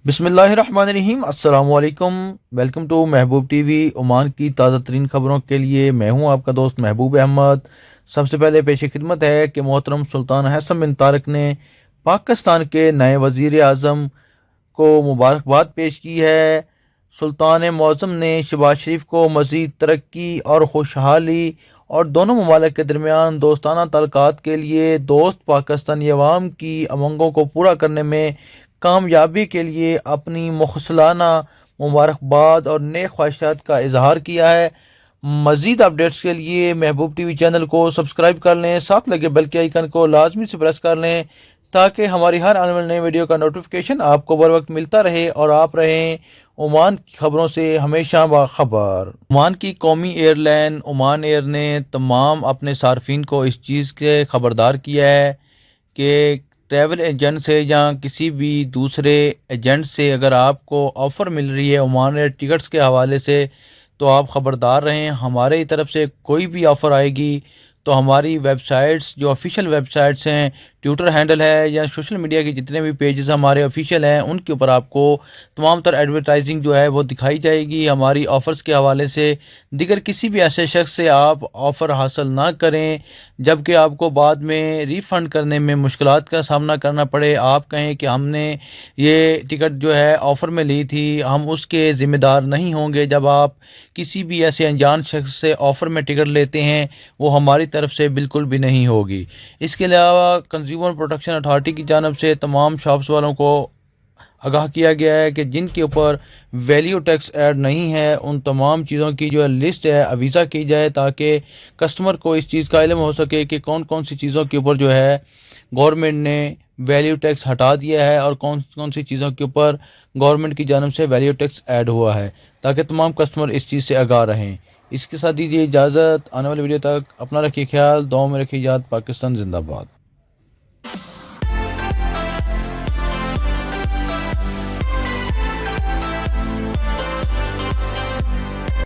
बिस्मिल्लाहिर्रहमानिर्रहीम। अस्सलाम वालेकुम। Welcome to Mehboob TV. Oman की ताज़ा तरीन खबरों के लिए मैं हूं आपका दोस्त महबूब अहमद। सबसे पहले पेश खिदमत है कि मोहतरम सुल्तान हैसम बिन तारक ने पाकिस्तान के नए वज़ीर आज़म को मुबारकबाद पेश की है। सुल्तान मौज़म ने शहबाज शरीफ को मज़ीद तरक्की और खुशहाली और दोनों ममालिक के दरमियान दोस्ताना ताल्लुकात के लिए दोस्त पाकिस्तानी अवाम की उमंगों को पूरा करने में कामयाबी के लिए अपनी मुखलसाना मुबारकबाद और नेक ख्वाहिशात का इजहार किया है। मज़ीद अपडेट्स के लिए महबूब टीवी चैनल को सब्सक्राइब कर लें, साथ लगे बेल के आइकन को लाजमी से प्रेस कर लें ताकि हमारी हर आने वाली नई वीडियो का नोटिफिकेशन आपको बर वक्त मिलता रहे और आप रहें ओमान की खबरों से हमेशा बाखबर। ओमान की कौमी एयरलाइन ओमान एयर ने तमाम अपने सार्फिन को इस चीज़ के खबरदार किया है कि ट्रैवल एजेंट से या किसी भी दूसरे एजेंट से अगर आपको ऑफ़र मिल रही है ओमान एयर टिकट्स के हवाले से तो आप ख़बरदार रहें। हमारे तरफ से कोई भी ऑफ़र आएगी तो हमारी वेबसाइट्स जो ऑफिशियल वेबसाइट्स हैं, ट्विटर हैंडल है या सोशल मीडिया के जितने भी पेजेस हमारे ऑफिशियल हैं उनके ऊपर आपको तमाम तर एडवर्टाइजिंग जो है वो दिखाई जाएगी। हमारी ऑफ़र्स के हवाले से दिगर किसी भी ऐसे शख्स से आप ऑफ़र हासिल ना करें जबकि आपको बाद में रिफ़ंड करने में मुश्किलात का सामना करना पड़े। आप कहें कि हमने ये टिकट जो है ऑफ़र में ली थी, हम उसके ज़िम्मेदार नहीं होंगे। जब आप किसी भी ऐसे अनजान शख्स से ऑफ़र में टिकट लेते हैं वो हमारी तरफ से बिल्कुल भी नहीं होगी। इसके अलावा कंज्यूमर प्रोटेक्शन अथॉरिटी की जानब से तमाम शॉप्स वालों को आगाह किया गया है कि जिनके ऊपर वैल्यू टैक्स ऐड नहीं है उन तमाम चीज़ों की जो लिस्ट है अवीज़ा की जाए ताकि कस्टमर को इस चीज़ का इल्म हो सके कि कौन कौन सी चीज़ों के ऊपर जो है गवर्नमेंट ने वैल्यू टैक्स हटा दिया है और कौन कौन सी चीज़ों के ऊपर गवर्नमेंट की जानब से वैल्यू टैक्स ऐड हुआ है, ताकि तमाम कस्टमर इस चीज़ से आगाह रहें। इसके साथ दीजिए इजाज़त। आने वाली वीडियो तक अपना रखिए ख्याल, दुआ में रखिए याद। पाकिस्तान जिंदाबाद।